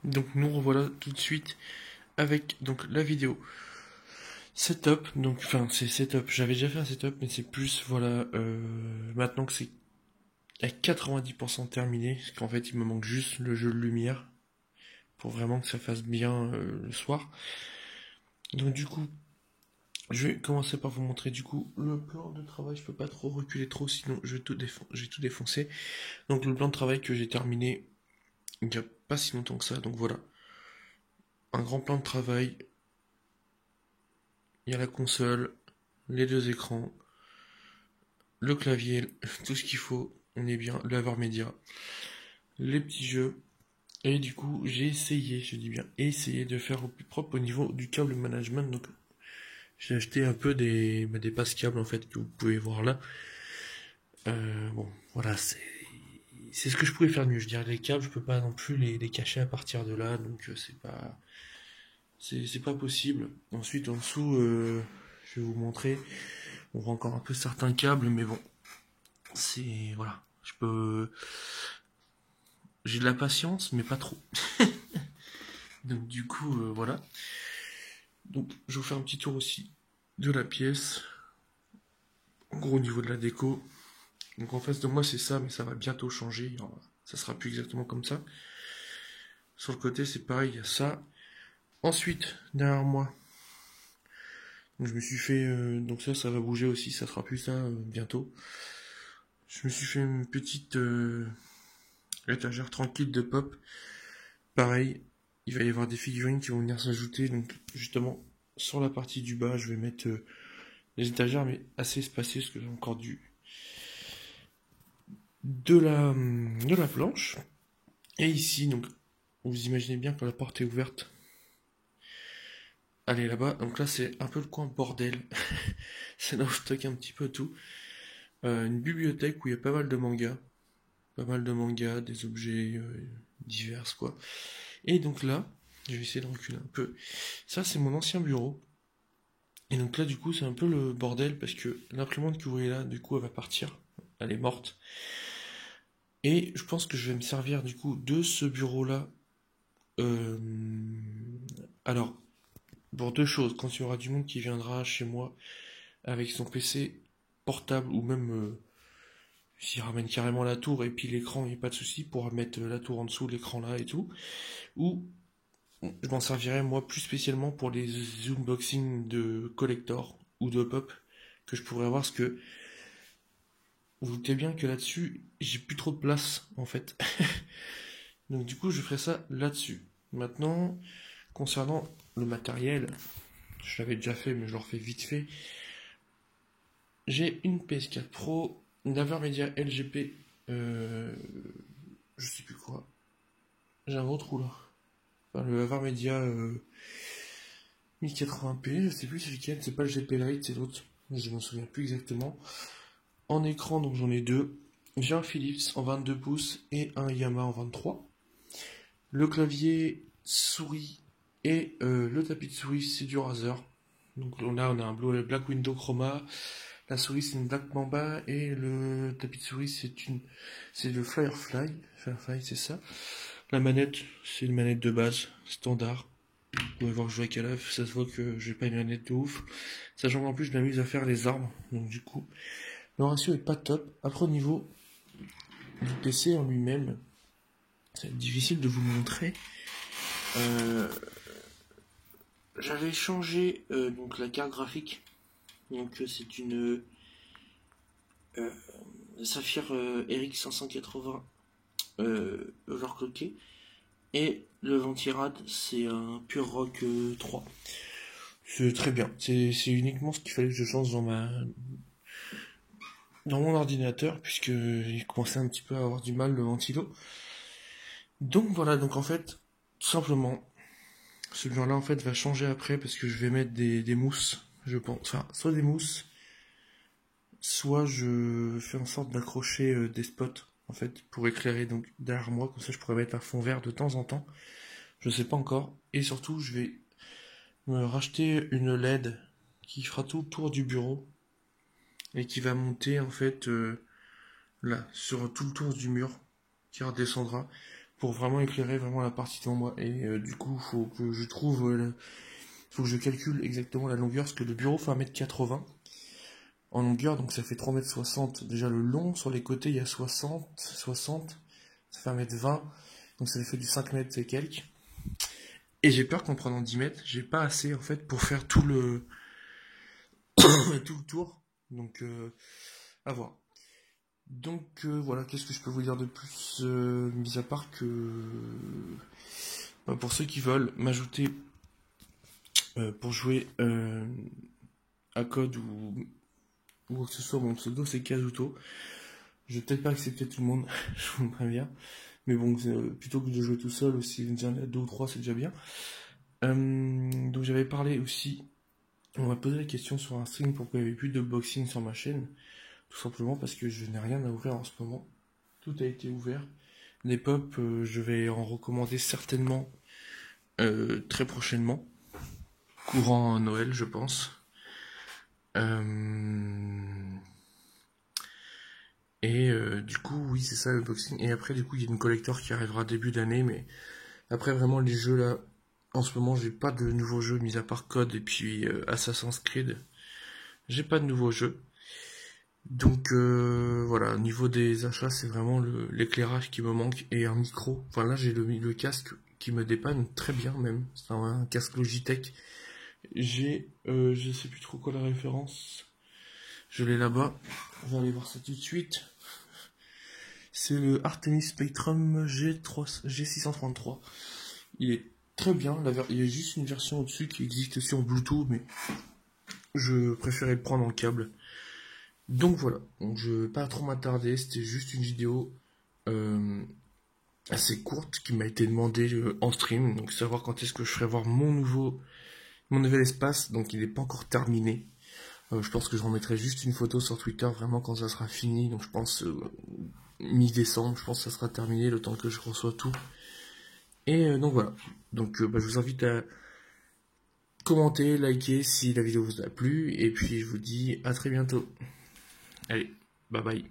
Donc nous revoilà tout de suite avec donc la vidéo setup. Donc enfin c'est setup. J'avais déjà fait un setup, mais c'est plus voilà maintenant que c'est à 90% terminé, parce qu'en fait il me manque juste le jeu de lumière pour vraiment que ça fasse bien le soir. Donc du coup je vais commencer par vous montrer du coup le plan de travail. Je peux pas trop reculer trop, sinon je vais j'ai tout défoncé. Donc le plan de travail que j'ai terminé il n'y a pas si longtemps que ça. Donc voilà, un grand plan de travail. Il y a la console, les deux écrans, le clavier, tout ce qu'il faut. On est bien, le laveur média, les petits jeux. Et du coup, j'ai essayé, je dis bien essayé de faire au plus propre au niveau du câble management. Donc j'ai acheté un peu des passes câbles en fait que vous pouvez voir là. Bon, voilà, c'est ce que je pouvais faire mieux. Je dirais les câbles, je peux pas non plus les cacher à partir de là, donc c'est pas possible. Ensuite, en dessous, je vais vous montrer. On voit encore un peu certains câbles, mais bon, c'est voilà. J'ai de la patience, mais pas trop. Donc du coup, voilà. Donc je vous fais un petit tour aussi de la pièce. En gros, au niveau de la déco. Donc en face de moi, c'est ça, mais ça va bientôt changer. Alors, ça sera plus exactement comme ça. Sur le côté, c'est pareil, il y a ça. Ensuite, derrière moi, donc je me suis fait, donc ça va bouger aussi, ça sera plus ça bientôt. Je me suis fait une petite étagère tranquille de pop. Pareil, il va y avoir des figurines qui vont venir s'ajouter. Donc justement, sur la partie du bas, je vais mettre les étagères, mais assez espacées, parce que j'ai encore de la planche. Et ici, donc, vous imaginez bien que la porte est ouverte. Allez là-bas, donc là c'est un peu le coin bordel. C'est là où je stocke un petit peu tout. Une bibliothèque où il y a pas mal de mangas. Pas mal de mangas, des objets divers quoi. Et donc là, je vais essayer de reculer un peu. Ça c'est mon ancien bureau. Et donc là du coup c'est un peu le bordel parce que l'imprimante que vous voyez là, du coup elle va partir. Elle est morte. Et je pense que je vais me servir du coup de ce bureau-là. Euh, Alors, pour deux choses, quand il y aura du monde qui viendra chez moi avec son PC portable ou même s'il ramène carrément la tour et puis l'écran, il n'y a pas de souci pour mettre la tour en dessous, l'écran là et tout. Ou je m'en servirai moi plus spécialement pour les unboxings de collector ou de pop que je pourrais avoir parce que vous vous doutez bien que là-dessus, j'ai plus trop de place en fait. Donc du coup, je ferai ça là-dessus. Maintenant, concernant le matériel, je l'avais déjà fait, mais je le refais vite fait. J'ai une PS4 Pro, une laveur média LGP, je sais plus quoi. J'ai un gros trou là. Enfin, le laveur média 1080p, je sais plus c'est lequel, c'est pas le GP Lite, c'est l'autre. Je m'en souviens plus exactement. En écran, donc j'en ai deux. J'ai un Philips en 22 pouces et un Yamaha en 23. Le clavier, souris et le tapis de souris, c'est du Razer. Donc là, on a un Black Window Chroma. La souris, c'est une Black Mamba. Et le tapis de souris, c'est le Firefly. Firefly, c'est ça. La manette, c'est une manette de base, standard. Vous pouvez voir que je joue avec Calaf, ça se voit que j'ai pas une manette de ouf. Sachant qu'en plus, je m'amuse à faire les armes. Donc du coup, le ratio est pas top. Après, au niveau du PC en lui-même, c'est difficile de vous montrer. Euh, J'avais changé donc la carte graphique. Donc c'est une euh, Saphir RX 580 overclocké. Et le ventirad, c'est un Pure Rock 3. C'est très bien. C'est uniquement ce qu'il fallait que je change dans mon ordinateur, puisque il commençait un petit peu à avoir du mal le ventilo. Donc voilà, donc en fait, tout simplement, ce là en fait va changer après parce que je vais mettre des mousses, je pense. Enfin, soit des mousses, soit je fais en sorte d'accrocher des spots en fait pour éclairer donc derrière moi, comme ça je pourrais mettre un fond vert de temps en temps. Je sais pas encore. Et surtout, je vais me racheter une LED qui fera tout le tour du bureau et qui va monter en fait là sur tout le tour du mur qui redescendra pour vraiment éclairer vraiment la partie devant moi. Et du coup, faut que je trouve, faut que je calcule exactement la longueur, parce que le bureau fait 1m80 en longueur, donc ça fait 3,60 m. Déjà le long, sur les côtés il y a 60, ça fait 1m20, donc ça fait du 5 m et quelques. Et j'ai peur qu'en prenant 10 mètres, j'ai pas assez en fait pour faire tout le, tout le tour. Donc à voir. Donc voilà, qu'est-ce que je peux vous dire de plus, mis à part que pour ceux qui veulent m'ajouter pour jouer à code ou quoi que ce soit, mon pseudo c'est Kazuto. Je vais peut-être pas accepter tout le monde, je vous le préviens. Mais bon, plutôt que de jouer tout seul, aussi déjà 2 ou 3 c'est déjà bien. Donc j'avais parlé aussi, on m'a posé la question sur un stream pourquoi il n'y avait plus de boxing sur ma chaîne. Tout simplement parce que je n'ai rien à ouvrir en ce moment. Tout a été ouvert. Les pop, je vais en recommander certainement très prochainement. Courant Noël, je pense. Du coup, oui, c'est ça le boxing. Et après, du coup, il y a une collector qui arrivera début d'année. Mais après, vraiment, les jeux là, en ce moment, j'ai pas de nouveaux jeux, mis à part Code et puis Assassin's Creed. J'ai pas de nouveaux jeux. Donc voilà, au niveau des achats, c'est vraiment l'éclairage qui me manque et un micro. Enfin là, j'ai le casque qui me dépanne très bien même. C'est un casque Logitech. Je sais plus trop quoi la référence. Je l'ai là-bas. On va aller voir ça tout de suite. C'est le Artemis Spectrum G633. Il est très bien. Il y a juste une version au-dessus qui existe sur Bluetooth, mais je préférais le prendre en câble. Donc voilà, donc je vais pas trop m'attarder, c'était juste une vidéo assez courte qui m'a été demandée en stream, donc savoir quand est-ce que je ferai voir mon nouvel espace, donc il n'est pas encore terminé. Je pense que je remettrai juste une photo sur Twitter vraiment quand ça sera fini, donc je pense mi-décembre, je pense que ça sera terminé le temps que je reçois tout. Et donc voilà, donc je vous invite à commenter, liker si la vidéo vous a plu, et puis je vous dis à très bientôt. Allez, bye bye.